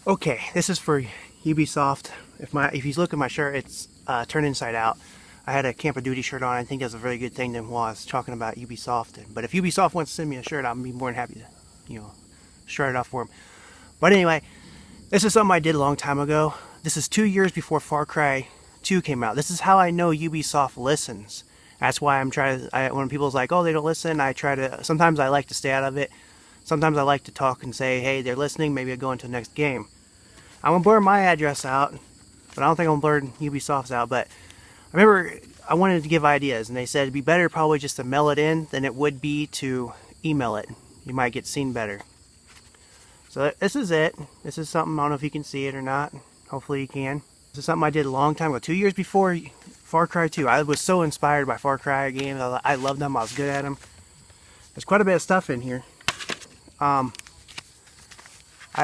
Okay, this is for Ubisoft. If you look at my shirt, it's turned inside out. I had a Camp of Duty shirt on. I think that's a very good thing than while I was talking about Ubisoft. But if Ubisoft wants to send me a shirt, I'll be more than happy to, shred it off for them. But anyway, this is something I did a long time ago. This is 2 years before Far Cry 2 came out. This is how I know Ubisoft listens. That's why I'm trying to, when people's like, oh, they don't listen, I try to, sometimes I like to stay out of it. Sometimes I like to talk and say, hey, they're listening, maybe I'll go into the next game. I'm going to blur my address out, but I don't think I'm going to blur Ubisoft's out. But I remember I wanted to give ideas, and they said it'd be better probably just to mail it in than it would be to email it. You might get seen better. So this is it. This is something, I don't know if you can see it or not. Hopefully you can. This is something I did a long time ago, 2 years before Far Cry 2. I was so inspired by Far Cry games. I loved them. I was good at them. There's quite a bit of stuff in here.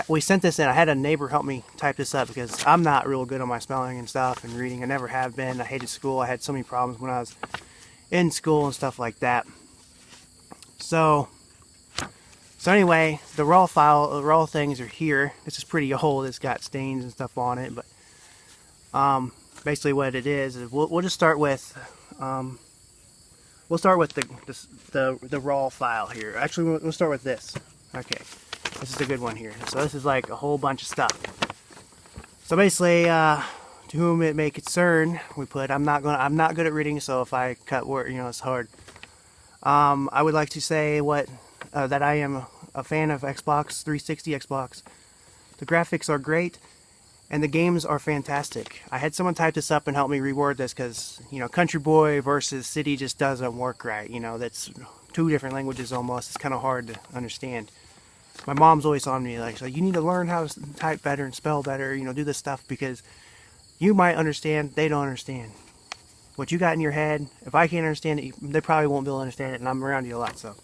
We sent this in. I had a neighbor help me type this up because I'm not real good on my spelling and stuff and reading. I never have been. I hated school. I had so many problems when I was in school and stuff like that. So anyway, the raw things are here. This is pretty old. It's got stains and stuff on it, but basically what it is we'll just start with the raw file here. Actually, we'll start with this. Okay, this is a good one here. So this is like a whole bunch of stuff. So basically, to whom it may concern, we put. I'm not good at reading, so if I cut word, it's hard. I would like to say that I am a fan of Xbox 360 Xbox. The graphics are great, and the games are fantastic. I had someone type this up and help me reword this because, country boy versus city just doesn't work right. That's two different languages almost. It's kind of hard to understand. My mom's always on me like, so you need to learn how to type better and spell better, do this stuff because you might understand, they don't understand. What you got in your head, if I can't understand it, they probably won't be able to understand it, and I'm around you a lot, so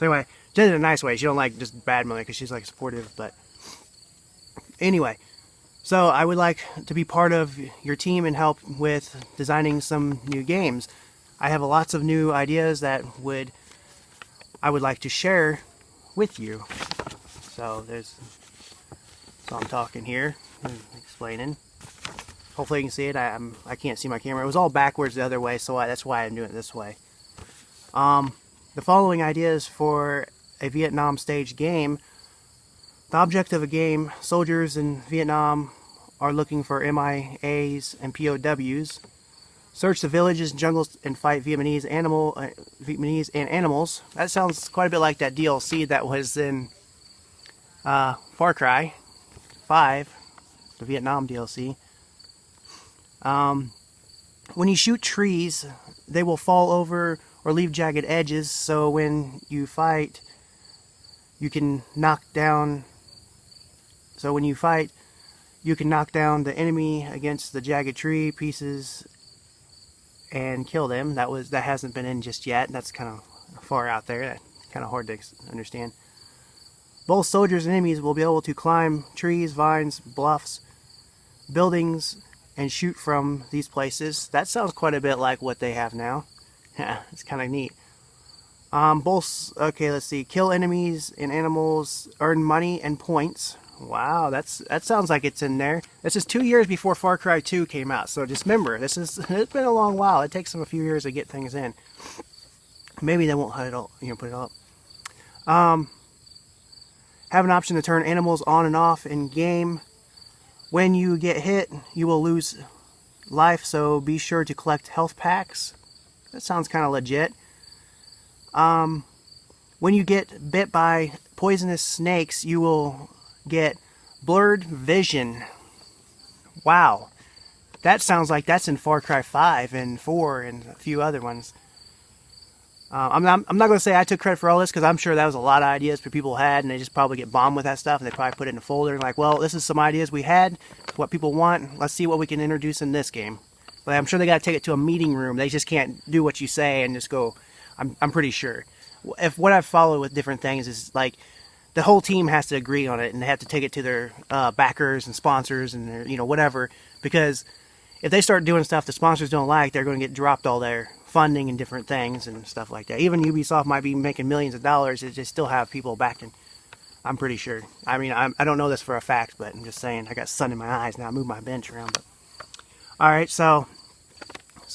anyway, just in a nice way. She don't like just bad money because she's like supportive, but anyway, so I would like to be part of your team and help with designing some new games. I have lots of new ideas that I would like to share with you. So I'm talking here, explaining. Hopefully you can see it. I can't see my camera. It was all backwards the other way, so that's why I'm doing it this way. The following ideas for a Vietnam staged game. The object of a game: soldiers in Vietnam are looking for MIAs and POWs. Search the villages and jungles and fight Vietnamese and animals. That sounds quite a bit like that DLC that was in Far Cry 5, the Vietnam DLC. When you shoot trees, they will fall over or leave jagged edges, so when you fight, you can knock down the enemy against the jagged tree pieces and kill them. That hasn't been in just yet. That's kind of far out there. Kind of hard to understand. Both soldiers and enemies will be able to climb trees, vines, bluffs, buildings, and shoot from these places. That sounds quite a bit like what they have now. Yeah, it's kind of neat. Okay, let's see. Kill enemies and animals, earn money and points. Wow, that sounds like it's in there. This is 2 years before Far Cry 2 came out, so just remember, it's been a long while. It takes them a few years to get things in. Maybe they won't put it up. Have an option to turn animals on and off in game. When you get hit, you will lose life, so be sure to collect health packs. That sounds kind of legit. When you get bit by poisonous snakes, you will get blurred vision. Wow. That sounds like that's in Far Cry 5 and 4 and a few other ones. I'm not going to say I took credit for all this because I'm sure that was a lot of ideas people had, and they just probably get bombed with that stuff, and they probably put it in a folder and like, well, this is some ideas we had, what people want, let's see what we can introduce in this game. But I'm sure they got to take it to a meeting room. They just can't do what you say and just go. I'm pretty sure. If what I've followed with different things is like the whole team has to agree on it, and they have to take it to their backers and sponsors and their, whatever, because if they start doing stuff the sponsors don't like, they're going to get dropped all their funding and different things and stuff like that. Even Ubisoft might be making millions of dollars, they still have people backing. I'm pretty sure. I mean, I don't know this for a fact, but I'm just saying. I got sun in my eyes now. I move my bench around. But all right, so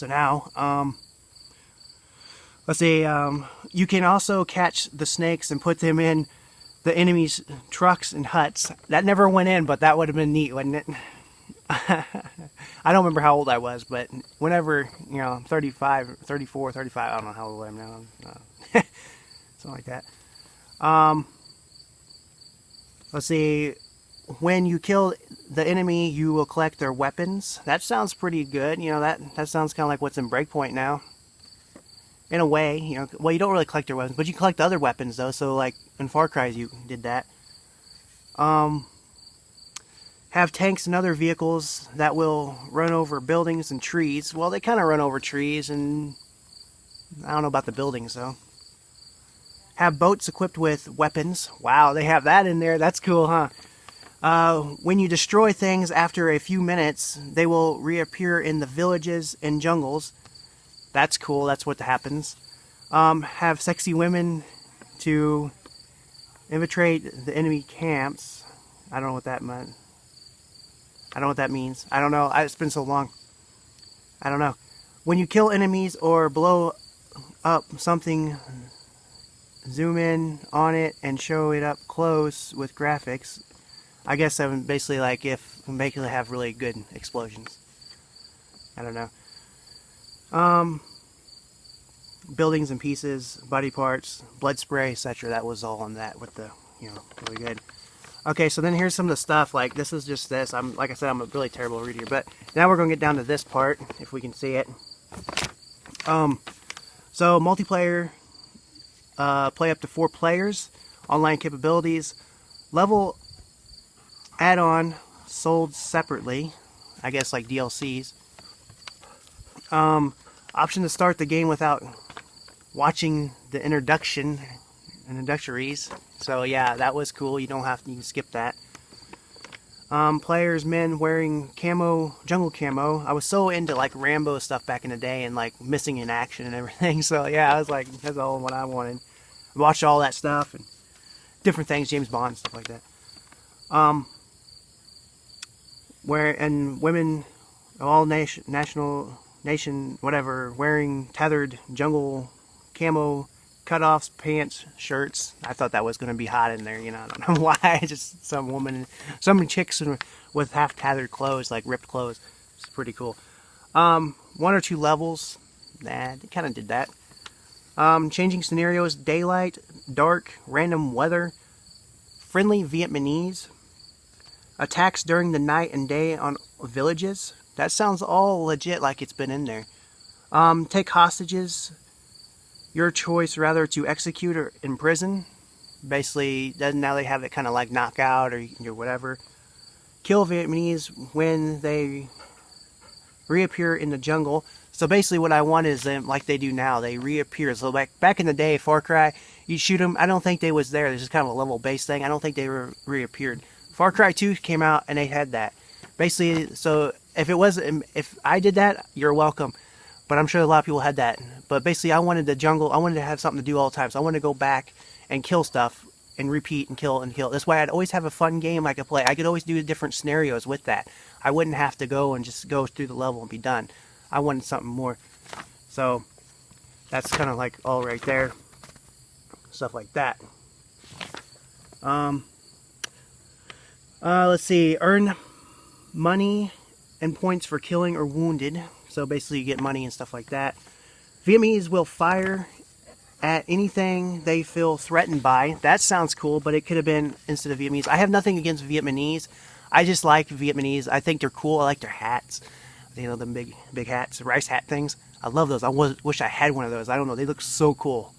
now, let's see. You can also catch the snakes and put them in the enemy's trucks and huts. That never went in, but that would have been neat, wouldn't it? I don't remember how old I was, but whenever, you know, I'm 35, 34, 35, I don't know how old I am now. Something like that. Let's see. When you kill the enemy, you will collect their weapons. That sounds pretty good. You know, that sounds kind of like what's in Breakpoint now. In a way, you know, well, you don't really collect their weapons, but you collect other weapons, though. So, like, in Far Cry, you did that. Have tanks and other vehicles that will run over buildings and trees. Well, they kind of run over trees, and I don't know about the buildings, though. Have boats equipped with weapons. Wow, they have that in there. That's cool, huh? When you destroy things after a few minutes, they will reappear in the villages and jungles. That's cool. That's what happens. Have sexy women to infiltrate the enemy camps. I don't know what that meant. I don't know what that means. I don't know. It's been so long. I don't know. When you kill enemies or blow up something, zoom in on it and show it up close with graphics. I guess I'm basically like if basically have really good explosions. I don't know. Buildings and pieces, body parts, blood spray, etc. That was all on that with the, you know, really good. Okay, so then here's some of the stuff. Like this is just this. Like I said, I'm a really terrible reader, but now we're gonna get down to this part if we can see it. So multiplayer, play up to 4 players, online capabilities, level add-on sold separately, I guess like DLCs. Option to start the game without watching the introductories. So yeah, that was cool. You don't have to, you can skip that. Players, men wearing jungle camo. I was so into like Rambo stuff back in the day and like missing in action and everything. So yeah, I was like, that's all what I wanted. I watched all that stuff and different things, James Bond, stuff like that. And women of all nation, whatever, wearing tethered jungle camo cutoffs, pants, shirts. I thought that was going to be hot in there, you know. I don't know why. Just some chicks with half tethered clothes, like ripped clothes. It's pretty cool. 1 or 2 levels. Nah, they kind of did that. Changing scenarios, daylight, dark, random weather, friendly Vietnamese, attacks during the night and day on villages. That sounds all legit like it's been in there. Take hostages, your choice rather to execute or imprison. Basically, now they have it kind of like knockout or whatever. Kill Vietnamese when they reappear in the jungle. So basically what I want is them, like they do now, they reappear. So back in the day, Far Cry, you shoot them, I don't think they was there. This is kind of a level base thing. I don't think they reappeared. Far Cry 2 came out and they had that. Basically, so if I did that, you're welcome. But I'm sure a lot of people had that. But basically, I wanted the jungle, I wanted to have something to do all the time. So I wanted to go back and kill stuff and repeat and kill and kill. That's why I'd always have a fun game I could play. I could always do different scenarios with that. I wouldn't have to go and just go through the level and be done. I wanted something more. So that's kind of like all right there. Stuff like that. Let's see. Earn money and points for killing or wounded. So basically you get money and stuff like that. Vietnamese will fire at anything they feel threatened by. That sounds cool, but it could have been instead of Vietnamese. I have nothing against Vietnamese. I just like Vietnamese. I think they're cool. I like their hats. You know, the big hats, rice hat things. I love those. I wish I had one of those. I don't know. They look so cool.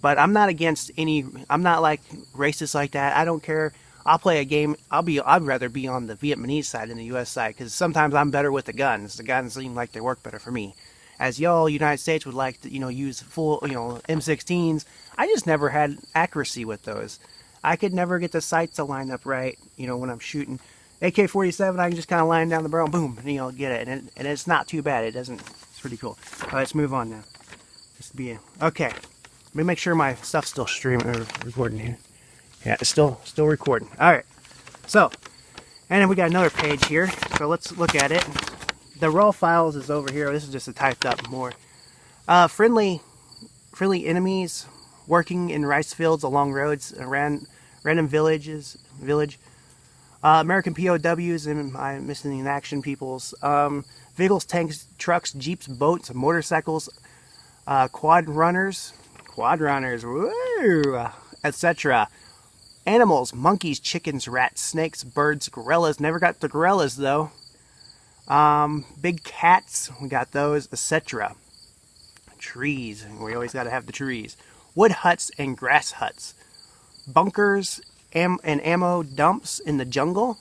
But I'm not against any. I'm not like racist like that. I don't care. I'll play a game. I'd rather be on the Vietnamese side than the U.S. side because sometimes I'm better with the guns. The guns seem like they work better for me. As y'all, United States would like to, use full, M16s. I just never had accuracy with those. I could never get the sights to line up right. When I'm shooting. AK-47, I can just kind of line down the barrel, boom, and get it, and it's not too bad. It's pretty cool. All right, let's move on now. Okay. Let me make sure my stuff's still streaming or recording here. Yeah, it's still recording. All right. So, and then we got another page here. So let's look at it. The raw files is over here. This is just a typed up more. Friendly enemies working in rice fields along roads around random village. American POWs and I'm missing in action peoples. Vehicles, tanks, trucks, jeeps, boats, motorcycles, quad runners, woo, etc. Animals, monkeys, chickens, rats, snakes, birds, gorillas. Never got the gorillas though. Big cats, we got those, etc. Trees, we always got to have the trees. Wood huts and grass huts. Bunkers and ammo dumps in the jungle.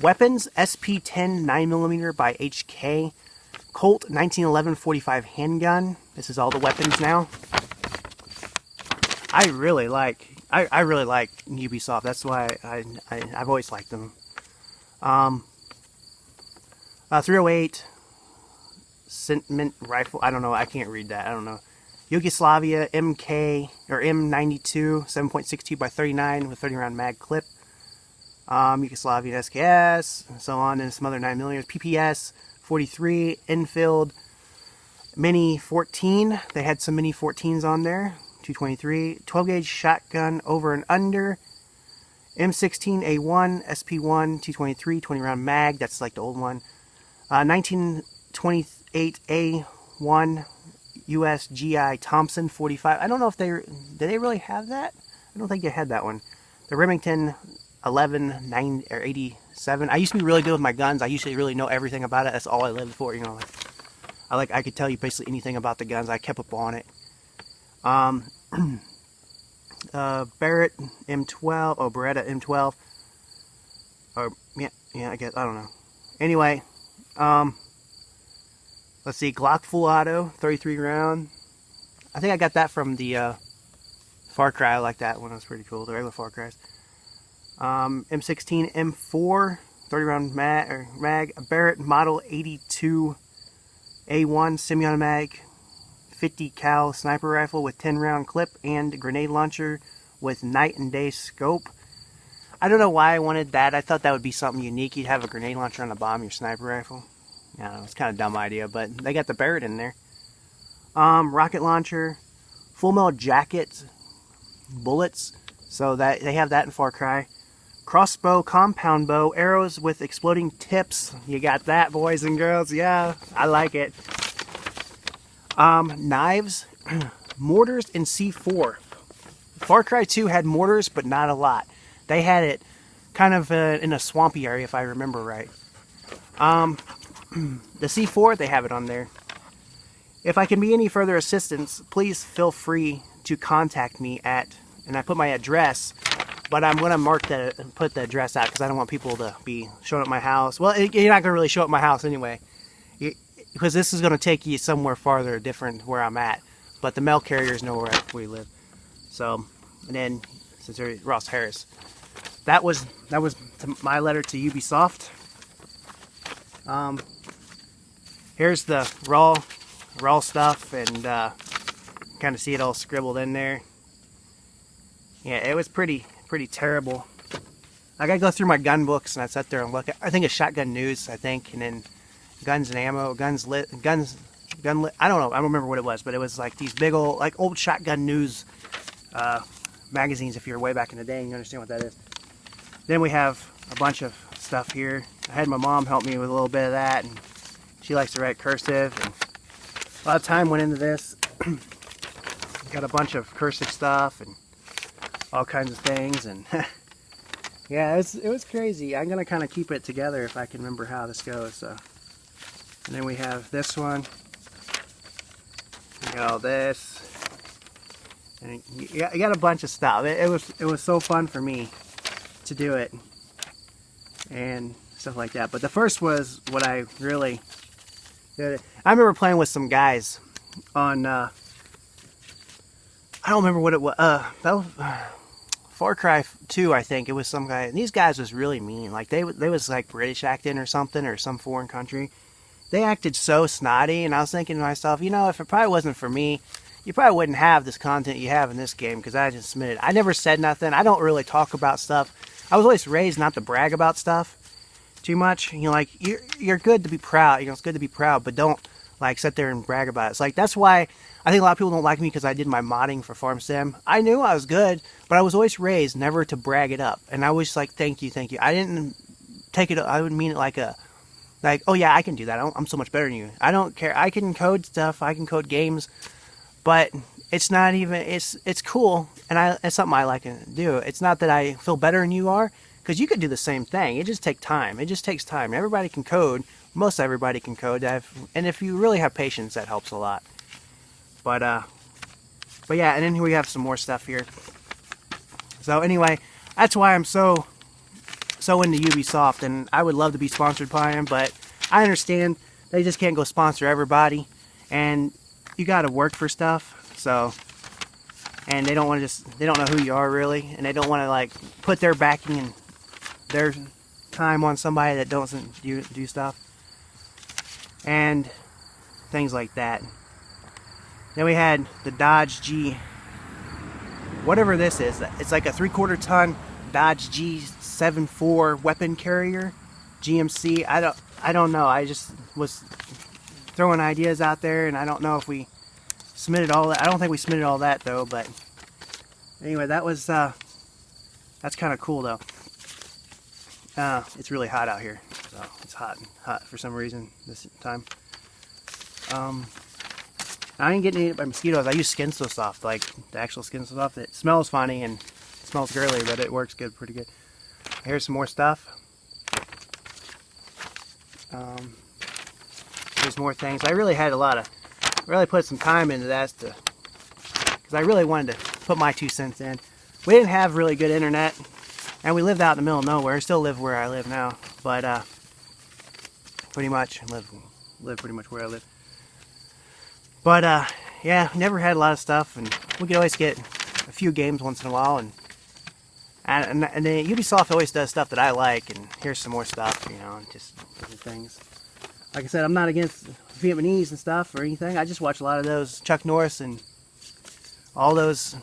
Weapons, SP-10 9mm by HK. Colt 1911 45 handgun. This is all the weapons now. I really like Ubisoft. That's why I've always liked them. 308 sentiment rifle. I don't know. I can't read that. I don't know. Yugoslavia MK or M92 7.62 by 39 with 30 round mag clip. Yugoslavian SKS and so on, and some other 9mm. PPS 43 Enfield Mini 14. They had some Mini 14s on there. 223 12 gauge shotgun over and under. M16A1 SP1 223 20 round mag. That's like the old one. 1928A1 US GI Thompson 45. I don't know if did they really have that? I don't think they had that one. The Remington 11 9 or 87. I used to be really good with my guns. I used to really know everything about it. That's all I lived for, you know. I could tell you basically anything about the guns. I kept up on it. Barrett M12. Oh, Beretta M12. Or yeah, I guess I don't know. Anyway, let's see, Glock full auto, 33 round. I think I got that from the Far Cry. I like that one. It was pretty cool. The regular Far Cries. M16 M4, 30 round mag. Barrett Model 82 A1 semi-automatic 50 cal sniper rifle with 10 round clip and grenade launcher with night and day scope. I don't know why I wanted that. I thought that would be something unique. You'd have a grenade launcher on the bottom of your sniper rifle. Yeah, it's kind of a dumb idea, but they got the Barrett in there. Rocket launcher, full metal jacket, bullets. So that they have that in Far Cry. Crossbow, compound bow, arrows with exploding tips. You got that, boys and girls. Yeah, I like it. Knives, mortars, and C4. Far Cry 2 had mortars, but not a lot. They had it kind of in a swampy area, if I remember right. The C4, they have it on there. If I can be any further assistance, please feel free to contact me at, and I put my address, but I'm going to put the address out because I don't want people to be showing up my house. Well, you're not going to really show up my house anyway, because this is going to take you somewhere farther different where I'm at. But the mail carriers know where we live. So, and then, since there's Ross Harris. That was my letter to Ubisoft. Here's the raw stuff, and kind of see it all scribbled in there. Yeah, it was pretty terrible. I gotta go through my gun books, and I sat there and look at, I think it's Shotgun News, I think, and then Guns and Ammo, gun lit. I don't know, I don't remember what it was, but it was like these big old, like old Shotgun News magazines. If you're way back in the day, and you understand what that is. Then we have a bunch of stuff here. I had my mom help me with a little bit of that, and she likes to write cursive, and a lot of time went into this. Got a bunch of cursive stuff and all kinds of things, and yeah, it was crazy. I'm gonna kind of keep it together if I can remember how this goes. So, and then we have this one. We got all this, and you got a bunch of stuff. It was so fun for me to do it and stuff like that. But the first was what I really did. I remember playing with some guys on I don't remember what it was. Far Cry 2, I think. It was some guy, and these guys was really mean. Like they was like British acting or something, or some foreign country. They acted so snotty, and I was thinking to myself, you know, if it probably wasn't for me, you probably wouldn't have this content you have in this game because I just submitted. I never said nothing. I don't really talk about stuff. I was always raised not to brag about stuff too much. You know, like, you're good to be proud. You know, it's good to be proud, but don't, like, sit there and brag about it. It's like, that's why I think a lot of people don't like me, because I did my modding for Farm Sim. I knew I was good, but I was always raised never to brag it up. And I was like, thank you, thank you. I didn't take it, I would mean it like oh yeah, I can do that. I'm so much better than you. I don't care. I can code stuff. I can code games, but it's not even, it's cool. And it's something I like to do. It's not that I feel better than you are, because you could do the same thing. It just takes time. It just takes time. Everybody can code. Most everybody can code. And if you really have patience, that helps a lot. But yeah, and then here we have some more stuff here. So anyway, that's why I'm so into Ubisoft, and I would love to be sponsored by them, but I understand they just can't go sponsor everybody, and you got to work for stuff. So, and they don't want to they don't know who you are really, and they don't want to, like, put their backing and their time on somebody that doesn't do stuff and things like that. Then we had the Dodge G, whatever this is. It's like a 3/4 ton Dodge G74 weapon carrier, GMC. I don't know. I just was throwing ideas out there, and I don't know if we submitted all that. I don't think we submitted all that though. But anyway, that was that's kind of cool though. It's really hot out here, so it's hot for some reason this time. I didn't get any by mosquitoes. I use Skin So Soft, like the actual Skin So Soft. It smells funny and it smells girly, but it works good, pretty good. Here's some more stuff. There's more things. I really had really put some time into that because I really wanted to put my 2 cents in. We didn't have really good internet, and we lived out in the middle of nowhere. I still live where I live now, but pretty much live pretty much where I live. But yeah, never had a lot of stuff, and we could always get a few games once in a while, and then Ubisoft always does stuff that I like, and here's some more stuff, you know, just different things. Like I said, I'm not against Vietnamese and stuff or anything. I just watch a lot of those Chuck Norris and all those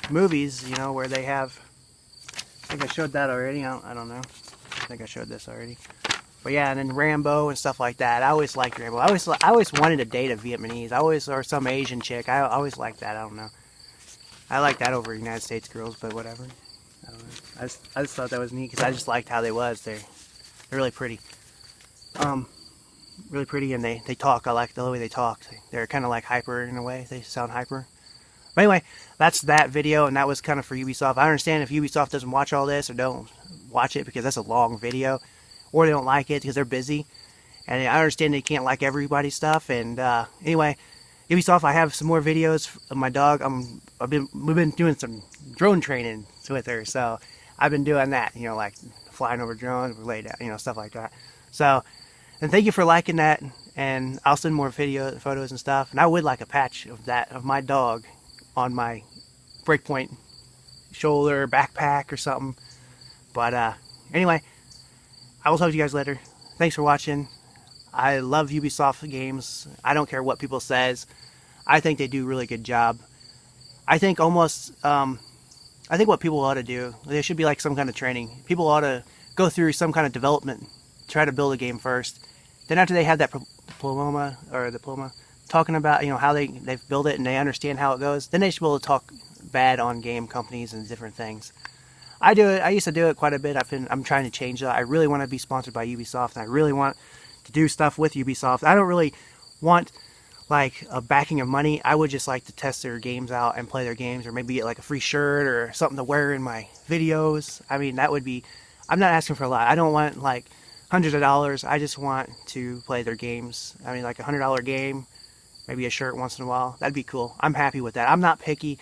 movies, you know, where they have. I think I showed that already. I don't know. I think I showed this already. But yeah, and then Rambo and stuff like that. I always liked Rambo. I always wanted to date a Vietnamese. Or some Asian chick. I always liked that. I don't know. I like that over United States girls, but whatever. I don't know. I just thought that was neat because I just liked how they was. They're really pretty. Really pretty, and they talk. I like the way they talk. They're kind of like hyper in a way. They sound hyper. But anyway, that's that video, and that was kind of for Ubisoft. I understand if Ubisoft doesn't watch all this or don't watch it because that's a long video, or they don't like it because they're busy. And I understand they can't like everybody's stuff. And anyway, Ubisoft, I have some more videos of my dog. We've been doing some drone training with her, so I've been doing that. You know, like flying over drones, lay down, you know, stuff like that. So, and thank you for liking that. And I'll send more photos and stuff. And I would like a patch of my dog on my breakpoint shoulder backpack or something. But anyway, I will talk to you guys later. Thanks for watching. I love Ubisoft games. I don't care what people says. I think they do a really good job. I think almost, I think what people ought to do, there should be like some kind of training. People ought to go through some kind of development, try to build a game first. Then after they have that diploma, talking about, you know, how they've built it and they understand how it goes, then they should be able to talk bad on game companies and different things. I do it. I used to do it quite a bit. I'm trying to change that. I really want to be sponsored by Ubisoft, and I really want to do stuff with Ubisoft. I don't really want like a backing of money. I would just like to test their games out and play their games, or maybe get like a free shirt or something to wear in my videos. I mean, that would be, I'm not asking for a lot. I don't want like hundreds of dollars. I just want to play their games. I mean, like $100 game, maybe a shirt once in a while. That'd be cool. I'm happy with that. I'm not picky.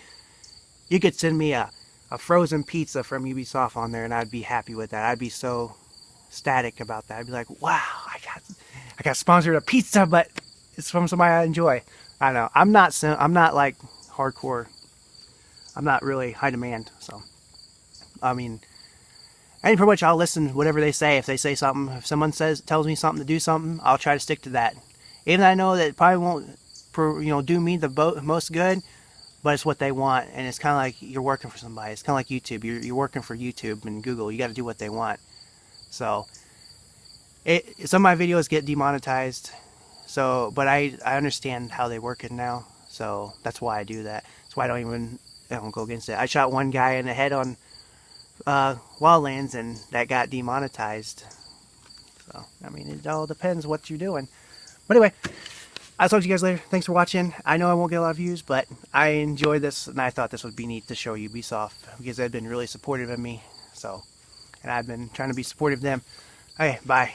You could send me a frozen pizza from Ubisoft on there, and I'd be happy with that. I'd be so ecstatic about that. I'd be like, wow, I got sponsored a pizza, but it's from somebody I enjoy. I don't know. I'm not like hardcore. I'm not really high demand. So, I mean, and pretty much I'll listen to whatever they say. If they say something, if someone tells me something to do something, I'll try to stick to that. Even though I know that it probably won't, do me the most good, but it's what they want, and it's kind of like you're working for somebody. It's kind of like YouTube. You're working for YouTube and Google. You got to do what they want. So some of my videos get demonetized. So, but I understand how they work it now. So that's why I do that. That's why I don't go against it. I shot one guy in the head on Wildlands, and that got demonetized. So I mean, it all depends what you're doing. But anyway, I'll talk to you guys later. Thanks for watching. I know I won't get a lot of views, but I enjoyed this, and I thought this would be neat to show Ubisoft, because they've been really supportive of me. So, and I've been trying to be supportive of them. Okay, bye.